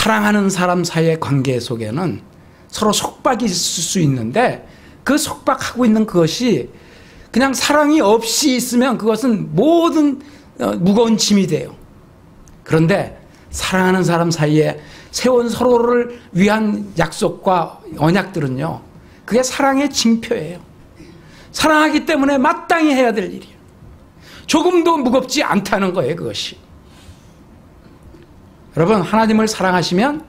사랑하는 사람 사이의 관계 속에는 서로 속박이 있을 수 있는데 그 속박하고 있는 그것이 그냥 사랑이 없이 있으면 그것은 모든 무거운 짐이 돼요. 그런데 사랑하는 사람 사이에 세운 서로를 위한 약속과 언약들은요, 그게 사랑의 징표예요. 사랑하기 때문에 마땅히 해야 될 일이에요. 조금도 무겁지 않다는 거예요, 그것이. 여러분, 하나님을 사랑하시면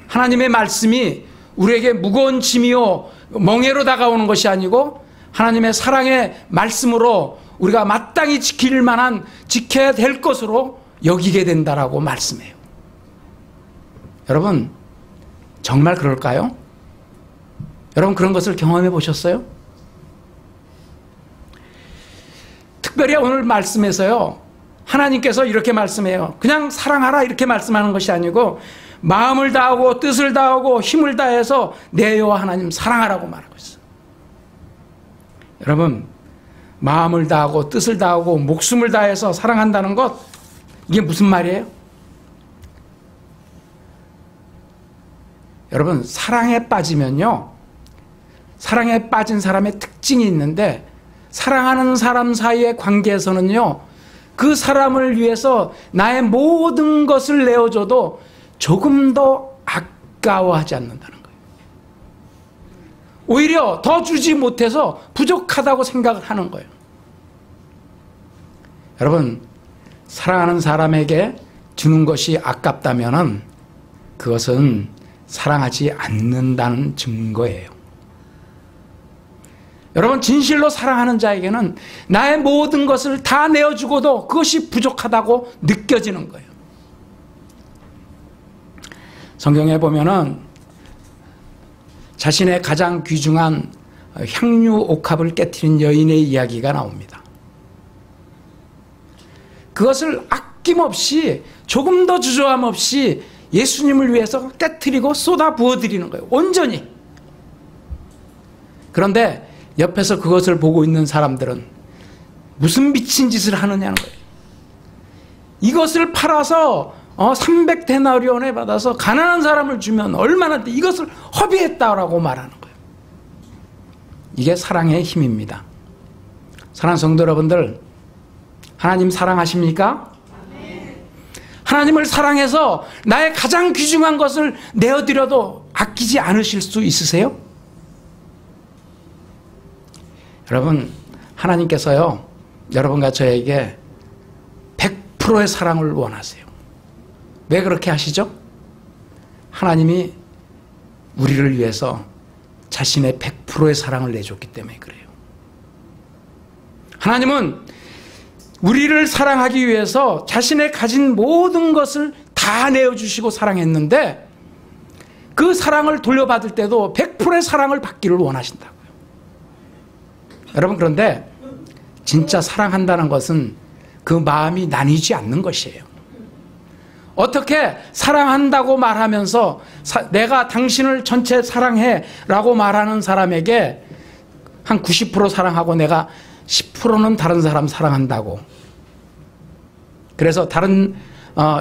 하나님의 말씀이 우리에게 무거운 짐이요 멍해로 다가오는 것이 아니고 하나님의 사랑의 말씀으로 우리가 마땅히 지킬 만한, 지켜야 될 것으로 여기게 된다라고 말씀해요. 여러분, 정말 그럴까요? 여러분, 그런 것을 경험해 보셨어요? 특별히 오늘 말씀에서요, 하나님께서 이렇게 말씀해요. 그냥 사랑하라 이렇게 말씀하는 것이 아니고 마음을 다하고 뜻을 다하고 힘을 다해서 내 여호와 하나님 사랑하라고 말하고 있어요. 여러분, 마음을 다하고 뜻을 다하고 목숨을 다해서 사랑한다는 것, 이게 무슨 말이에요? 여러분, 사랑에 빠지면요, 사랑에 빠진 사람의 특징이 있는데, 사랑하는 사람 사이의 관계에서는요, 그 사람을 위해서 나의 모든 것을 내어줘도 조금도 아까워하지 않는다는 거예요. 오히려 더 주지 못해서 부족하다고 생각을 하는 거예요. 여러분, 사랑하는 사람에게 주는 것이 아깝다면은 그것은 사랑하지 않는다는 증거예요. 여러분, 진실로 사랑하는 자에게는 나의 모든 것을 다 내어주고도 그것이 부족하다고 느껴지는 거예요. 성경에 보면은 자신의 가장 귀중한 향유 옥합을 깨트린 여인의 이야기가 나옵니다. 그것을 아낌없이 조금도 주저함 없이 예수님을 위해서 깨트리고 쏟아 부어드리는 거예요. 온전히. 그런데 옆에서 그것을 보고 있는 사람들은 무슨 미친 짓을 하느냐는 거예요. 이것을 팔아서 300데나리온에 받아서 가난한 사람을 주면 얼마나 돼, 이것을 허비했다라고 말하는 거예요. 이게 사랑의 힘입니다. 사랑하는 성도 여러분들, 하나님 사랑하십니까? 하나님을 사랑해서 나의 가장 귀중한 것을 내어드려도 아끼지 않으실 수 있으세요? 여러분, 하나님께서요, 여러분과 저에게 100%의 사랑을 원하세요. 왜 그렇게 하시죠? 하나님이 우리를 위해서 자신의 100%의 사랑을 내줬기 때문에 그래요. 하나님은 우리를 사랑하기 위해서 자신의 가진 모든 것을 다 내어주시고 사랑했는데 그 사랑을 돌려받을 때도 100%의 사랑을 받기를 원하신다고요. 여러분, 그런데 진짜 사랑한다는 것은 그 마음이 나뉘지 않는 것이에요. 어떻게 사랑한다고 말하면서 내가 당신을 전체 사랑해 라고 말하는 사람에게 한 90% 사랑하고 내가 10%는 다른 사람 사랑한다고, 그래서 다른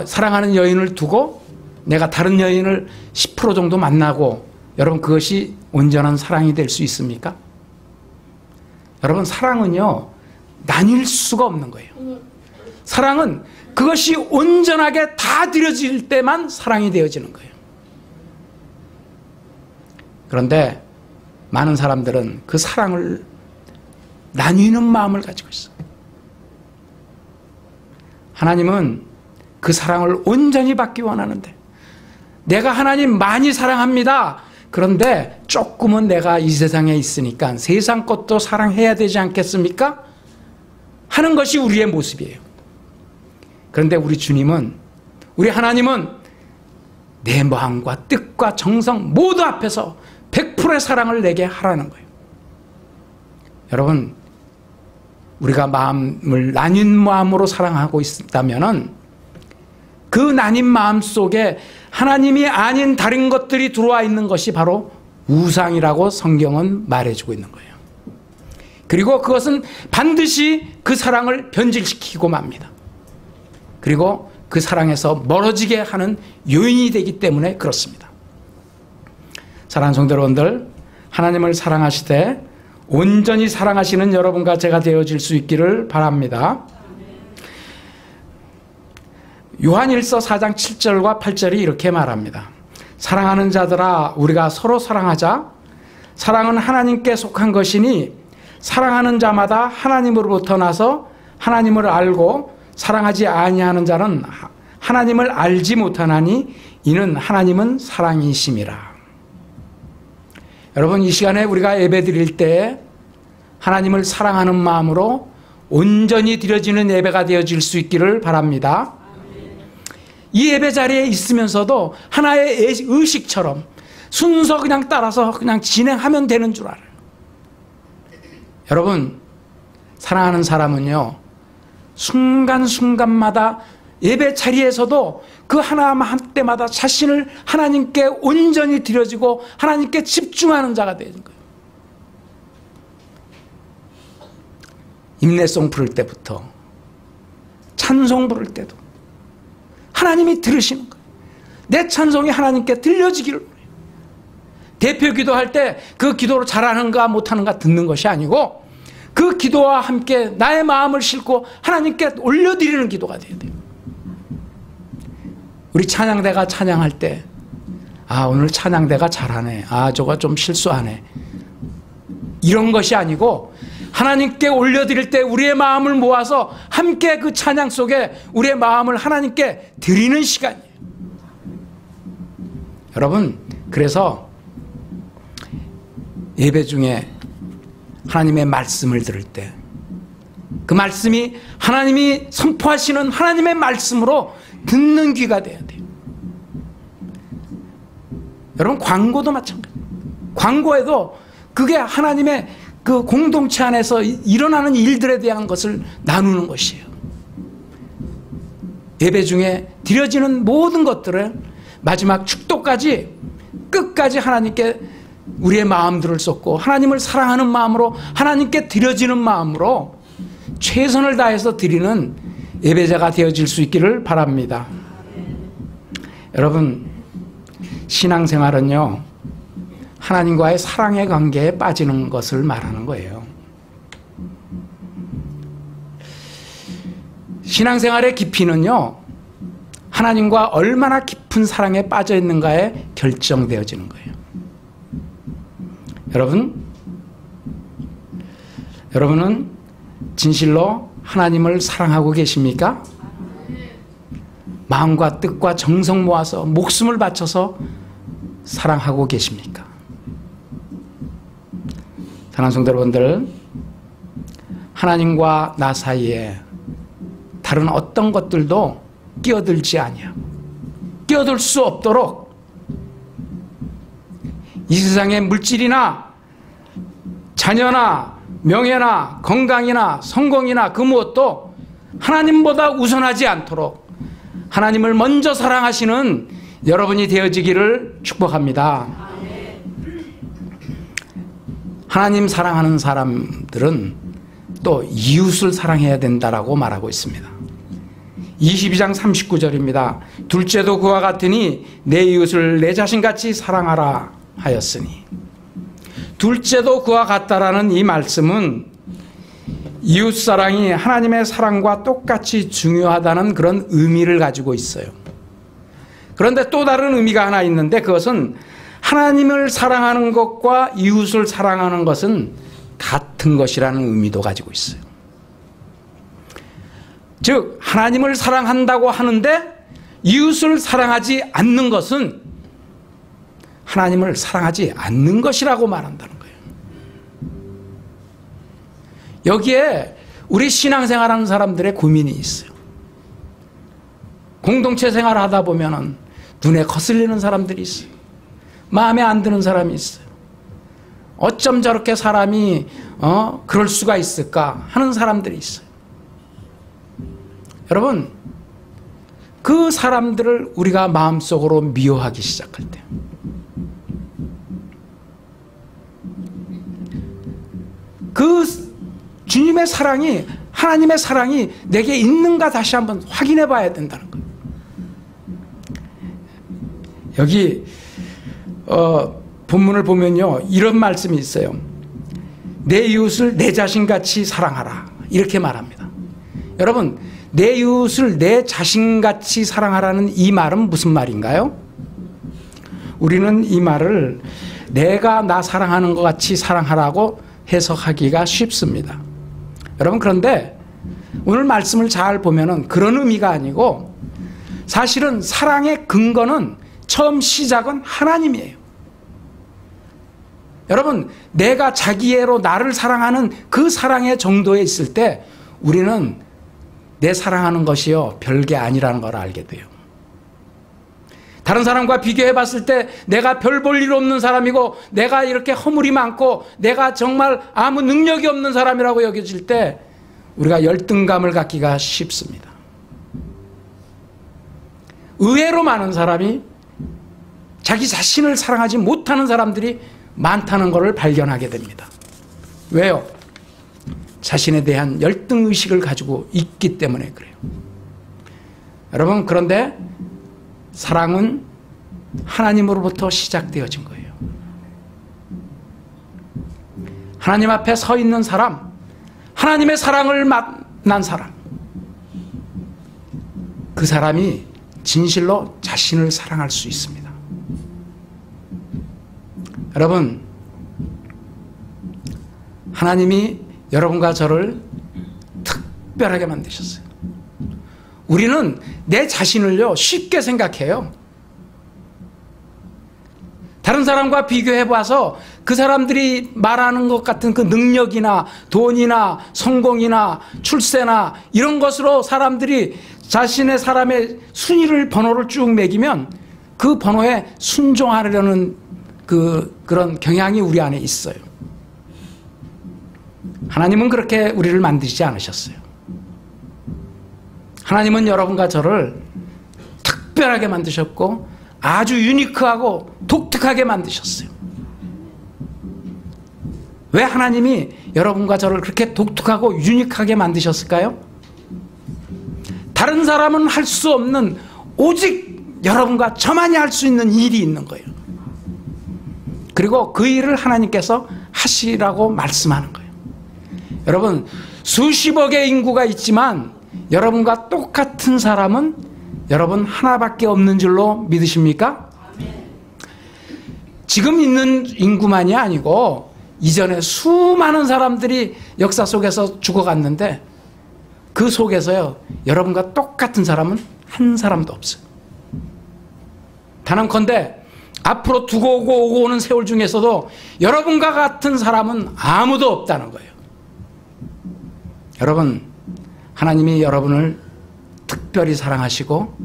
사랑하는 여인을 두고 내가 다른 여인을 10% 정도 만나고, 여러분, 그것이 온전한 사랑이 될 수 있습니까? 여러분, 사랑은요 나뉠 수가 없는 거예요. 사랑은 그것이 온전하게 다 드려질 때만 사랑이 되어지는 거예요. 그런데 많은 사람들은 그 사랑을 나뉘는 마음을 가지고 있어요. 하나님은 그 사랑을 온전히 받기 원하는데, 내가 하나님 많이 사랑합니다. 그런데 조금은 내가 이 세상에 있으니까 세상 것도 사랑해야 되지 않겠습니까? 하는 것이 우리의 모습이에요. 그런데 우리 주님은, 우리 하나님은 내 마음과 뜻과 정성 모두 앞에서 100%의 사랑을 내게 하라는 거예요. 여러분, 우리가 마음을 나뉜 마음으로 사랑하고 있다면은 그 나뉜 마음 속에 하나님이 아닌 다른 것들이 들어와 있는 것이 바로 우상이라고 성경은 말해주고 있는 거예요. 그리고 그것은 반드시 그 사랑을 변질시키고 맙니다. 그리고 그 사랑에서 멀어지게 하는 요인이 되기 때문에 그렇습니다. 사랑하는 성도 여러분들, 하나님을 사랑하시되 온전히 사랑하시는 여러분과 제가 되어질 수 있기를 바랍니다. 요한일서 4장 7절과 8절이 이렇게 말합니다. 사랑하는 자들아, 우리가 서로 사랑하자. 사랑은 하나님께 속한 것이니 사랑하는 자마다 하나님으로부터 나서 하나님을 알고 사랑하지 아니하는 자는 하나님을 알지 못하나니 이는 하나님은 사랑이심이라. 여러분, 이 시간에 우리가 예배 드릴 때 하나님을 사랑하는 마음으로 온전히 드려지는 예배가 되어질 수 있기를 바랍니다. 이 예배 자리에 있으면서도 하나의 의식처럼 순서 그냥 따라서 그냥 진행하면 되는 줄 알아요. 여러분, 사랑하는 사람은요, 순간순간마다 예배 자리에서도 그 하나만 때마다 자신을 하나님께 온전히 드려지고 하나님께 집중하는 자가 되는 거예요. 임내송 부를 때부터 찬송 부를 때도 하나님이 들으시는 거예요. 내 찬송이 하나님께 들려지기를 원해요. 대표 기도할 때 그 기도를 잘하는가 못하는가 듣는 것이 아니고 그 기도와 함께 나의 마음을 싣고 하나님께 올려드리는 기도가 돼야 돼요. 우리 찬양대가 찬양할 때 오늘 찬양대가 잘하네, 저거 좀 실수하네, 이런 것이 아니고 하나님께 올려드릴 때 우리의 마음을 모아서 함께 그 찬양 속에 우리의 마음을 하나님께 드리는 시간이에요. 여러분, 그래서 예배 중에 하나님의 말씀을 들을 때 그 말씀이 하나님이 선포하시는 하나님의 말씀으로 듣는 귀가 돼야 돼요. 여러분, 광고도 마찬가지예요. 광고에도 그게 하나님의 그 공동체 안에서 일어나는 일들에 대한 것을 나누는 것이에요. 예배 중에 드려지는 모든 것들을 마지막 축도까지 끝까지 하나님께 우리의 마음들을 쏟고 하나님을 사랑하는 마음으로 하나님께 드려지는 마음으로 최선을 다해서 드리는 예배자가 되어질 수 있기를 바랍니다. 여러분, 신앙생활은요, 하나님과의 사랑의 관계에 빠지는 것을 말하는 거예요. 신앙생활의 깊이는요, 하나님과 얼마나 깊은 사랑에 빠져 있는가에 결정되어지는 거예요. 여러분은 진실로 하나님을 사랑하고 계십니까? 마음과 뜻과 정성 모아서 목숨을 바쳐서 사랑하고 계십니까? 사랑하는 성도 여러분들, 하나님과 나 사이에 다른 어떤 것들도 끼어들지 아니하고 끼어들 수 없도록 이 세상의 물질이나 자녀나 명예나 건강이나 성공이나 그 무엇도 하나님보다 우선하지 않도록 하나님을 먼저 사랑하시는 여러분이 되어지기를 축복합니다. 하나님 사랑하는 사람들은 또 이웃을 사랑해야 된다라고 말하고 있습니다. 22장 39절입니다. 둘째도 그와 같으니 내 이웃을 내 자신같이 사랑하라 하였으니, 둘째도 그와 같다라는 이 말씀은 이웃사랑이 하나님의 사랑과 똑같이 중요하다는 그런 의미를 가지고 있어요. 그런데 또 다른 의미가 하나 있는데 그것은 하나님을 사랑하는 것과 이웃을 사랑하는 것은 같은 것이라는 의미도 가지고 있어요. 즉, 하나님을 사랑한다고 하는데 이웃을 사랑하지 않는 것은 하나님을 사랑하지 않는 것이라고 말한다는 거예요. 여기에 우리 신앙생활하는 사람들의 고민이 있어요. 공동체 생활을 하다 보면 눈에 거슬리는 사람들이 있어요. 마음에 안 드는 사람이 있어요. 어쩜 저렇게 사람이 그럴 수가 있을까 하는 사람들이 있어요. 여러분, 그 사람들을 우리가 마음속으로 미워하기 시작할 때, 그 주님의 사랑이, 하나님의 사랑이 내게 있는가 다시 한번 확인해 봐야 된다는 거예요. 여기 본문을 보면요, 이런 말씀이 있어요. 내 이웃을 내 자신같이 사랑하라, 이렇게 말합니다. 여러분, 내 이웃을 내 자신같이 사랑하라는 이 말은 무슨 말인가요? 우리는 이 말을 내가 나 사랑하는 것 같이 사랑하라고 해석하기가 쉽습니다. 여러분, 그런데 오늘 말씀을 잘 보면은 그런 의미가 아니고, 사실은 사랑의 근거는 처음 시작은 하나님이에요. 여러분, 내가 자기애로 나를 사랑하는 그 사랑의 정도에 있을 때 우리는 내 사랑하는 것이요, 별게 아니라는 걸 알게 돼요. 다른 사람과 비교해 봤을 때 내가 별 볼 일 없는 사람이고, 내가 이렇게 허물이 많고, 내가 정말 아무 능력이 없는 사람이라고 여겨질 때 우리가 열등감을 갖기가 쉽습니다. 의외로 많은 사람이 자기 자신을 사랑하지 못하는 사람들이 많다는 것을 발견하게 됩니다. 왜요? 자신에 대한 열등의식을 가지고 있기 때문에 그래요. 여러분, 그런데 사랑은 하나님으로부터 시작되어진 거예요. 하나님 앞에 서 있는 사람, 하나님의 사랑을 만난 사람, 그 사람이 진실로 자신을 사랑할 수 있습니다. 여러분, 하나님이 여러분과 저를 특별하게 만드셨어요. 우리는 내 자신을요, 쉽게 생각해요. 다른 사람과 비교해 봐서 그 사람들이 말하는 것 같은 그 능력이나 돈이나 성공이나 출세나 이런 것으로 사람들이 자신의 사람의 순위를, 번호를 쭉 매기면 그 번호에 순종하려는 그런 경향이 우리 안에 있어요. 하나님은 그렇게 우리를 만드시지 않으셨어요. 하나님은 여러분과 저를 특별하게 만드셨고 아주 유니크하고 독특하게 만드셨어요. 왜 하나님이 여러분과 저를 그렇게 독특하고 유니크하게 만드셨을까요? 다른 사람은 할 수 없는, 오직 여러분과 저만이 할 수 있는 일이 있는 거예요. 그리고 그 일을 하나님께서 하시라고 말씀하는 거예요. 여러분, 수십억의 인구가 있지만 여러분과 똑같은 사람은 여러분 하나밖에 없는 줄로 믿으십니까? 지금 있는 인구만이 아니고 이전에 수많은 사람들이 역사 속에서 죽어갔는데 그 속에서요, 여러분과 똑같은 사람은 한 사람도 없어요. 단언컨대 앞으로 두고 오고 오는 세월 중에서도 여러분과 같은 사람은 아무도 없다는 거예요. 여러분, 하나님이 여러분을 특별히 사랑하시고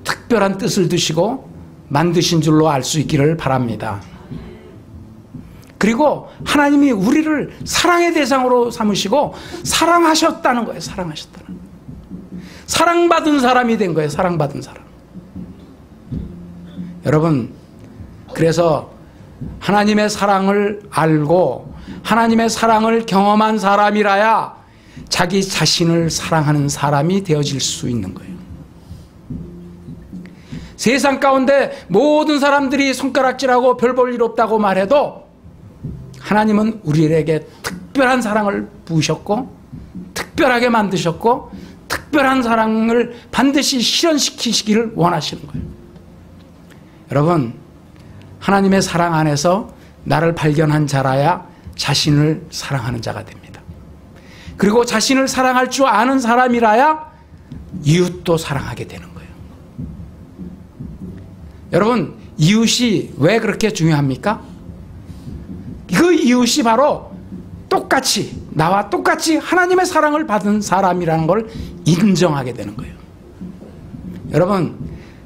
특별한 뜻을 두시고 만드신 줄로 알 수 있기를 바랍니다. 그리고 하나님이 우리를 사랑의 대상으로 삼으시고 사랑하셨다는 거예요. 사랑하셨다는 거예요. 사랑받은 사람이 된 거예요. 사랑받은 사람. 여러분, 그래서 하나님의 사랑을 알고 하나님의 사랑을 경험한 사람이라야 자기 자신을 사랑하는 사람이 되어질 수 있는 거예요. 세상 가운데 모든 사람들이 손가락질하고 별 볼 일 없다고 말해도 하나님은 우리에게 특별한 사랑을 부으셨고 특별하게 만드셨고 특별한 사랑을 반드시 실현시키시기를 원하시는 거예요. 여러분, 하나님의 사랑 안에서 나를 발견한 자라야 자신을 사랑하는 자가 됩니다. 그리고 자신을 사랑할 줄 아는 사람이라야 이웃도 사랑하게 되는 거예요. 여러분, 이웃이 왜 그렇게 중요합니까? 그 이웃이 바로 똑같이, 나와 똑같이 하나님의 사랑을 받은 사람이라는 걸 인정하게 되는 거예요. 여러분,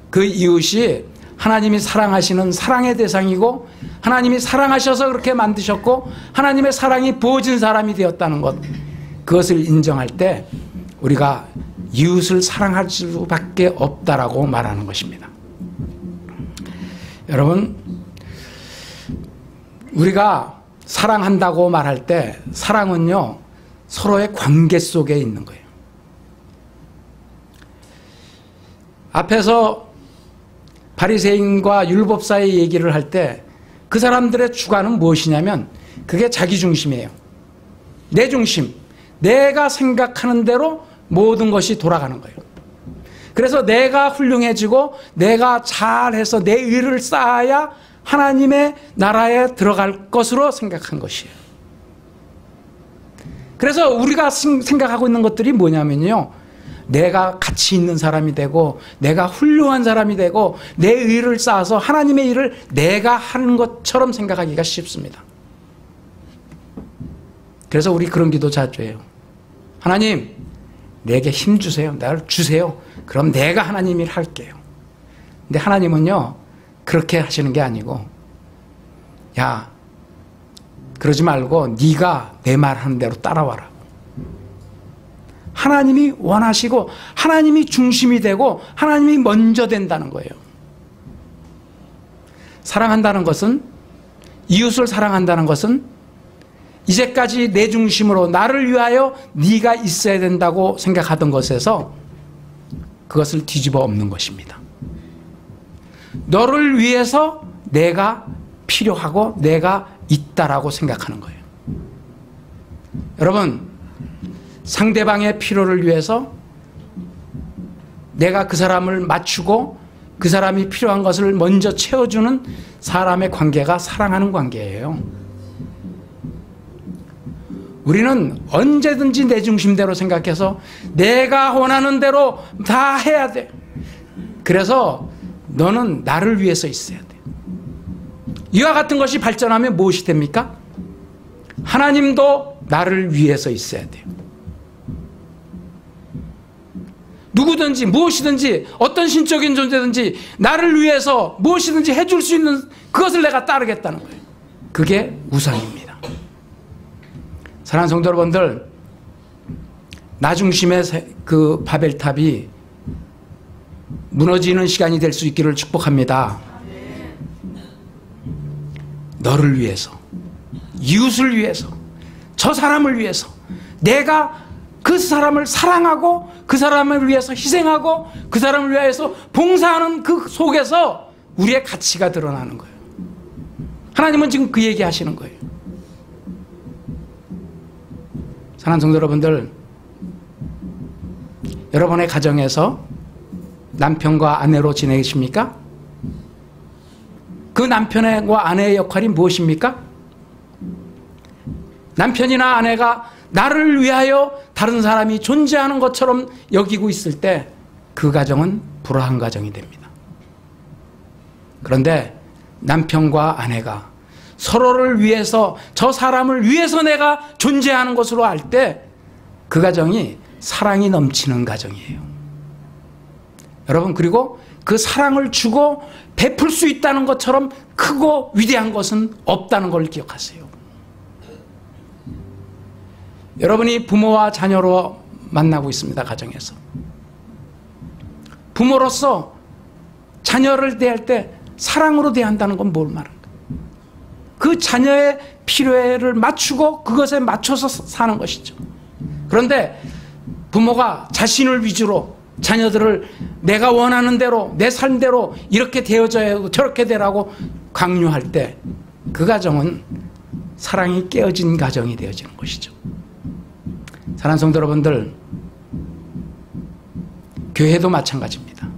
그 이웃이 하나님이 사랑하시는 사랑의 대상이고 하나님이 사랑하셔서 그렇게 만드셨고 하나님의 사랑이 부어진 사람이 되었다는 것, 그것을 인정할 때 우리가 이웃을 사랑할 수밖에 없다라고 말하는 것입니다. 여러분, 우리가 사랑한다고 말할 때 사랑은요, 서로의 관계 속에 있는 거예요. 앞에서 바리새인과 율법사의 얘기를 할 때 그 사람들의 주관은 무엇이냐면 그게 자기 중심이에요. 내 중심. 내가 생각하는 대로 모든 것이 돌아가는 거예요. 그래서 내가 훌륭해지고 내가 잘해서 내 의를 쌓아야 하나님의 나라에 들어갈 것으로 생각한 것이에요. 그래서 우리가 생각하고 있는 것들이 뭐냐면요, 내가 가치 있는 사람이 되고 내가 훌륭한 사람이 되고 내 의를 쌓아서 하나님의 일을 내가 하는 것처럼 생각하기가 쉽습니다. 그래서 우리 그런 기도 자주 해요. 하나님, 내게 힘 주세요. 나를 주세요. 그럼 내가 하나님 일 할게요. 근데 하나님은요, 그렇게 하시는 게 아니고, 야, 그러지 말고 네가 내 말하는 대로 따라와라. 하나님이 원하시고 하나님이 중심이 되고 하나님이 먼저 된다는 거예요. 사랑한다는 것은, 이웃을 사랑한다는 것은 이제까지 내 중심으로 나를 위하여 네가 있어야 된다고 생각하던 것에서 그것을 뒤집어 엎는 것입니다. 너를 위해서 내가 필요하고 내가 있다라고 생각하는 거예요. 여러분, 상대방의 필요를 위해서 내가 그 사람을 맞추고 그 사람이 필요한 것을 먼저 채워주는 사람의 관계가 사랑하는 관계예요. 우리는 언제든지 내 중심대로 생각해서 내가 원하는 대로 다 해야 돼. 그래서 너는 나를 위해서 있어야 돼. 이와 같은 것이 발전하면 무엇이 됩니까? 하나님도 나를 위해서 있어야 돼요. 누구든지 무엇이든지 어떤 신적인 존재든지 나를 위해서 무엇이든지 해줄 수 있는 그것을 내가 따르겠다는 거예요. 그게 우상입니다. 사랑하는 성도 여러분들, 나 중심의 그 바벨탑이 무너지는 시간이 될 수 있기를 축복합니다. 너를 위해서, 이웃을 위해서, 저 사람을 위해서, 내가 그 사람을 사랑하고 그 사람을 위해서 희생하고 그 사람을 위해서 봉사하는 그 속에서 우리의 가치가 드러나는 거예요. 하나님은 지금 그 얘기 하시는 거예요. 사랑하는 성도 여러분들, 여러분의 가정에서 남편과 아내로 지내십니까? 그 남편과 아내의 역할이 무엇입니까? 남편이나 아내가 나를 위하여 다른 사람이 존재하는 것처럼 여기고 있을 때 그 가정은 불화한 가정이 됩니다. 그런데 남편과 아내가 서로를 위해서, 저 사람을 위해서 내가 존재하는 것으로 알 때 그 가정이 사랑이 넘치는 가정이에요. 여러분, 그리고 그 사랑을 주고 베풀 수 있다는 것처럼 크고 위대한 것은 없다는 걸 기억하세요. 여러분이 부모와 자녀로 만나고 있습니다. 가정에서 부모로서 자녀를 대할 때 사랑으로 대한다는 건 뭘 말합니까? 그 자녀의 필요를 맞추고 그것에 맞춰서 사는 것이죠. 그런데 부모가 자신을 위주로 자녀들을 내가 원하는 대로, 내 삶대로 이렇게 되어져야 하고 저렇게 되라고 강요할 때 그 가정은 사랑이 깨어진 가정이 되어지는 것이죠. 사랑하는 성도 여러분들, 교회도 마찬가지입니다.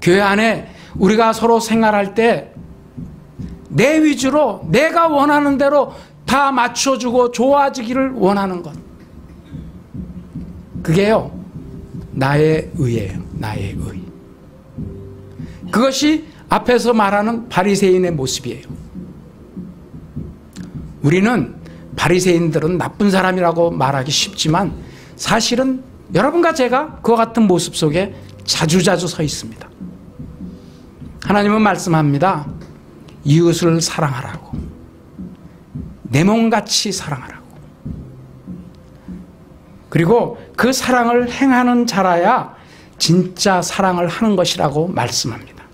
교회 안에 우리가 서로 생활할 때 내 위주로 내가 원하는 대로 다 맞춰주고 좋아지기를 원하는 것, 그게요, 나의 의예요. 나의 의. 그것이 앞에서 말하는 바리새인의 모습이에요. 우리는 바리새인들은 나쁜 사람이라고 말하기 쉽지만 사실은 여러분과 제가 그와 같은 모습 속에 자주자주 서 있습니다. 하나님은 말씀합니다. 이웃을 사랑하라고, 내 몸같이 사랑하라고. 그리고 그 사랑을 행하는 자라야 진짜 사랑을 하는 것이라고 말씀합니다.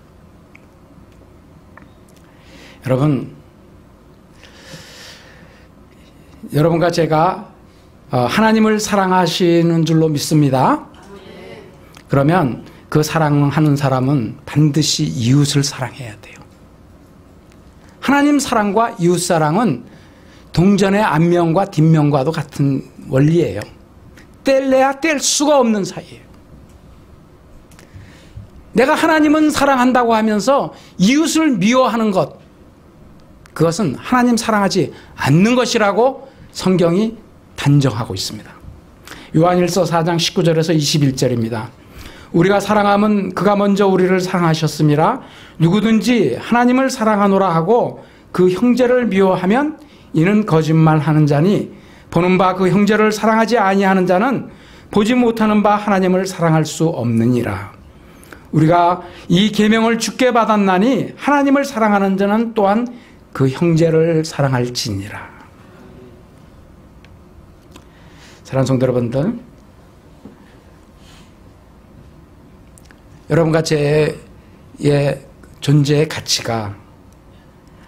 여러분과 제가 하나님을 사랑하시는 줄로 믿습니다. 그러면 그 사랑하는 사람은 반드시 이웃을 사랑해야 돼요. 하나님 사랑과 이웃 사랑은 동전의 앞면과 뒷면과도 같은 원리예요. 뗄래야 뗄 수가 없는 사이예요. 내가 하나님은 사랑한다고 하면서 이웃을 미워하는 것, 그것은 하나님 사랑하지 않는 것이라고 성경이 단정하고 있습니다. 요한일서 4장 19절에서 21절입니다. 우리가 사랑함은 그가 먼저 우리를 사랑하셨음이라. 누구든지 하나님을 사랑하노라 하고 그 형제를 미워하면 이는 거짓말하는 자니 보는 바 그 형제를 사랑하지 아니하는 자는 보지 못하는 바 하나님을 사랑할 수 없느니라. 우리가 이 계명을 주께 받았나니 하나님을 사랑하는 자는 또한 그 형제를 사랑할지니라. 사랑하는 성도 여러분들, 여러분과 제 존재의 가치가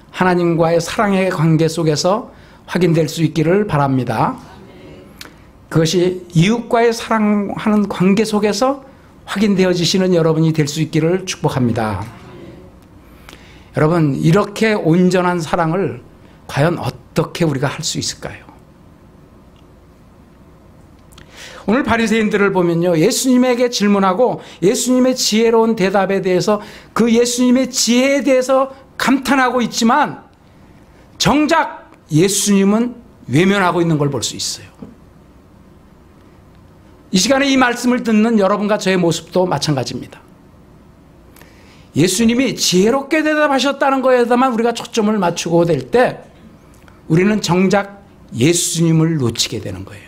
하나님과의 사랑의 관계 속에서 확인될 수 있기를 바랍니다. 그것이 이웃과의 사랑하는 관계 속에서 확인되어지시는 여러분이 될 수 있기를 축복합니다. 여러분, 이렇게 온전한 사랑을 과연 어떻게 우리가 할 수 있을까요? 오늘 바리새인들을 보면요, 예수님에게 질문하고 예수님의 지혜로운 대답에 대해서 그 예수님의 지혜에 대해서 감탄하고 있지만 정작 예수님은 외면하고 있는 걸 볼 수 있어요. 이 시간에 이 말씀을 듣는 여러분과 저의 모습도 마찬가지입니다. 예수님이 지혜롭게 대답하셨다는 거에다만 우리가 초점을 맞추고 될 때 우리는 정작 예수님을 놓치게 되는 거예요.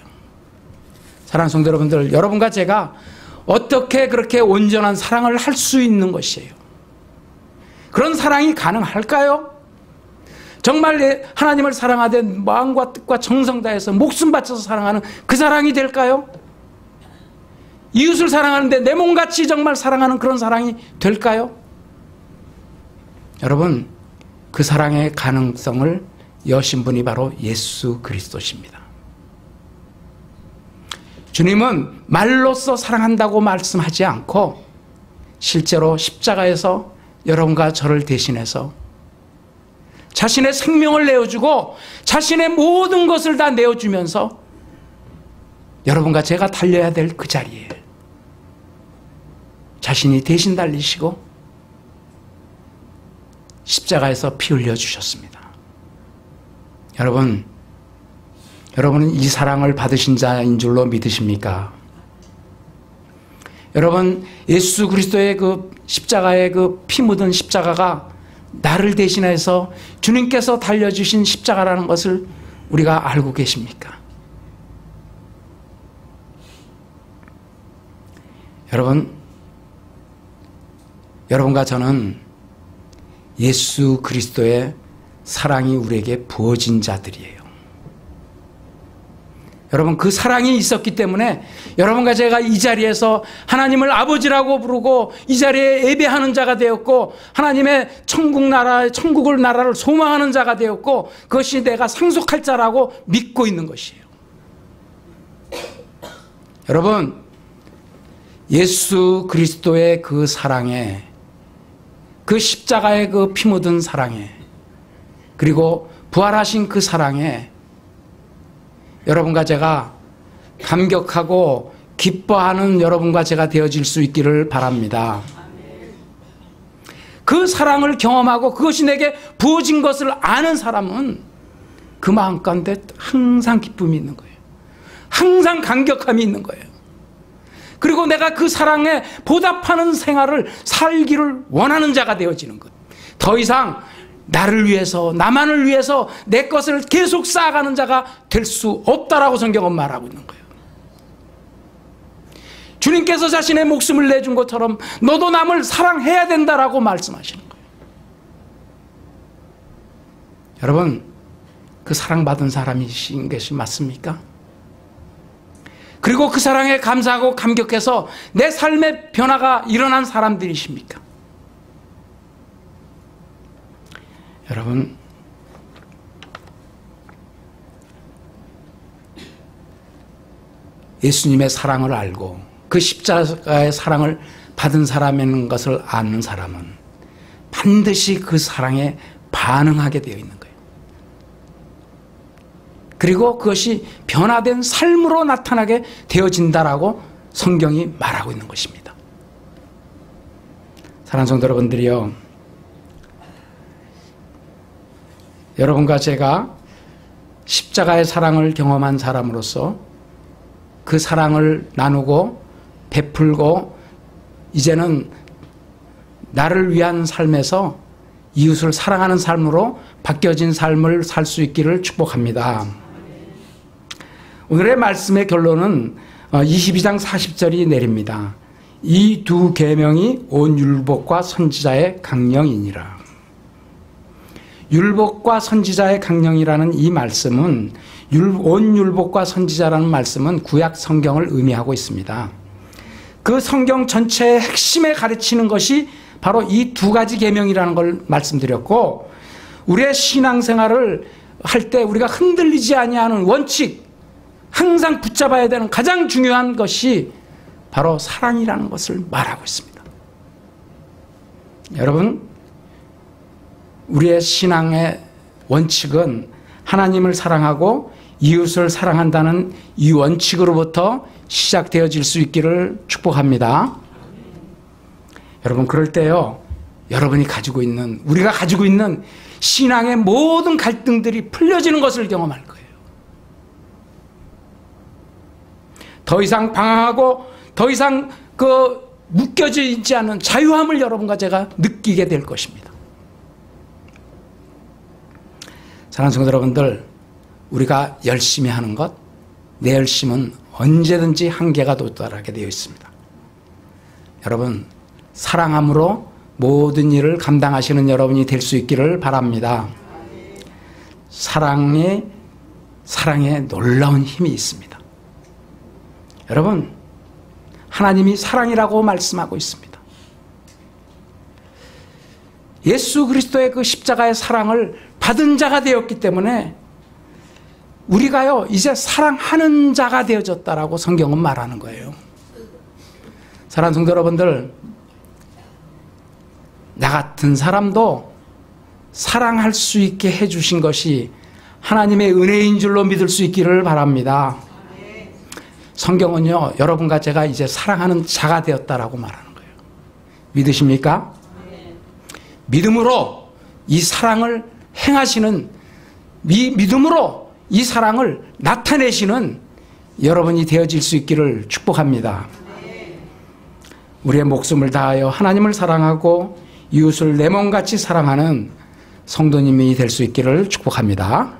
사랑하는 성도 여러분들, 여러분과 제가 어떻게 그렇게 온전한 사랑을 할 수 있는 것이에요? 그런 사랑이 가능할까요? 정말 하나님을 사랑하되 마음과 뜻과 정성 다해서 목숨 바쳐서 사랑하는 그 사랑이 될까요? 이웃을 사랑하는데 내 몸같이 정말 사랑하는 그런 사랑이 될까요? 여러분, 그 사랑의 가능성을 여신 분이 바로 예수 그리스도십니다. 주님은 말로써 사랑한다고 말씀하지 않고 실제로 십자가에서 여러분과 저를 대신해서 자신의 생명을 내어주고 자신의 모든 것을 다 내어주면서 여러분과 제가 달려야 될 그 자리에 자신이 대신 달리시고 십자가에서 피 흘려 주셨습니다. 여러분은 이 사랑을 받으신 자인 줄로 믿으십니까? 여러분, 예수 그리스도의 그 십자가의 그 피 묻은 십자가가 나를 대신해서 주님께서 달려주신 십자가라는 것을 우리가 알고 계십니까? 여러분과 저는 예수 그리스도의 사랑이 우리에게 부어진 자들이에요. 여러분, 그 사랑이 있었기 때문에 여러분과 제가 이 자리에서 하나님을 아버지라고 부르고 이 자리에 예배하는 자가 되었고 하나님의 천국을 나라를 소망하는 자가 되었고 그것이 내가 상속할 자라고 믿고 있는 것이에요. 여러분, 예수 그리스도의 그 사랑에, 그 십자가의 그 피 묻은 사랑에, 그리고 부활하신 그 사랑에 여러분과 제가 감격하고 기뻐하는 여러분과 제가 되어질 수 있기를 바랍니다. 그 사랑을 경험하고 그것이 내게 부어진 것을 아는 사람은 그 마음 가운데 항상 기쁨이 있는 거예요. 항상 감격함이 있는 거예요. 그리고 내가 그 사랑에 보답하는 생활을 살기를 원하는 자가 되어지는 것. 더 이상 나를 위해서, 나만을 위해서 내 것을 계속 쌓아가는 자가 될 수 없다라고 성경은 말하고 있는 거예요. 주님께서 자신의 목숨을 내준 것처럼 너도 남을 사랑해야 된다라고 말씀하시는 거예요. 여러분, 그 사랑받은 사람이신 것이 맞습니까? 그리고 그 사랑에 감사하고 감격해서 내 삶의 변화가 일어난 사람들이십니까? 여러분, 예수님의 사랑을 알고 그 십자가의 사랑을 받은 사람인 것을 아는 사람은 반드시 그 사랑에 반응하게 되어 있는 거예요. 그리고 그것이 변화된 삶으로 나타나게 되어진다라고 성경이 말하고 있는 것입니다. 사랑하는 성도 여러분들이요, 여러분과 제가 십자가의 사랑을 경험한 사람으로서 그 사랑을 나누고 베풀고 이제는 나를 위한 삶에서 이웃을 사랑하는 삶으로 바뀌어진 삶을 살 수 있기를 축복합니다. 오늘의 말씀의 결론은 22장 40절이 내립니다. 이 두 계명이 온 율법과 선지자의 강령이니라. 율법과 선지자의 강령이라는 이 말씀은 온 율법과 선지자라는 말씀은 구약 성경을 의미하고 있습니다. 그 성경 전체의 핵심에 가르치는 것이 바로 이 두 가지 계명이라는 걸 말씀드렸고, 우리의 신앙생활을 할 때 우리가 흔들리지 아니하는 원칙, 항상 붙잡아야 되는 가장 중요한 것이 바로 사랑이라는 것을 말하고 있습니다. 여러분, 우리의 신앙의 원칙은 하나님을 사랑하고 이웃을 사랑한다는 이 원칙으로부터 시작되어질 수 있기를 축복합니다. 여러분, 그럴 때요, 여러분이 가지고 있는, 우리가 가지고 있는 신앙의 모든 갈등들이 풀려지는 것을 경험할 거예요. 더 이상 방황하고 더 이상 묶여져 있지 않은 자유함을 여러분과 제가 느끼게 될 것입니다. 사랑하는 성도 여러분들, 우리가 열심히 하는 것, 내 열심은 언제든지 한계가 도달하게 되어 있습니다. 여러분, 사랑함으로 모든 일을 감당하시는 여러분이 될 수 있기를 바랍니다. 사랑에 놀라운 힘이 있습니다. 여러분, 하나님이 사랑이라고 말씀하고 있습니다. 예수 그리스도의 그 십자가의 사랑을 받은 자가 되었기 때문에 우리가요, 이제 사랑하는 자가 되어졌다라고 성경은 말하는 거예요. 사랑하는 성도 여러분들, 나 같은 사람도 사랑할 수 있게 해주신 것이 하나님의 은혜인 줄로 믿을 수 있기를 바랍니다. 성경은요, 여러분과 제가 이제 사랑하는 자가 되었다라고 말하는 거예요. 믿으십니까? 믿음으로 이 사랑을 행하시는, 믿음으로 이 사랑을 나타내시는 여러분이 되어질 수 있기를 축복합니다. 우리의 목숨을 다하여 하나님을 사랑하고 이웃을 내 몸같이 사랑하는 성도님이 될 수 있기를 축복합니다.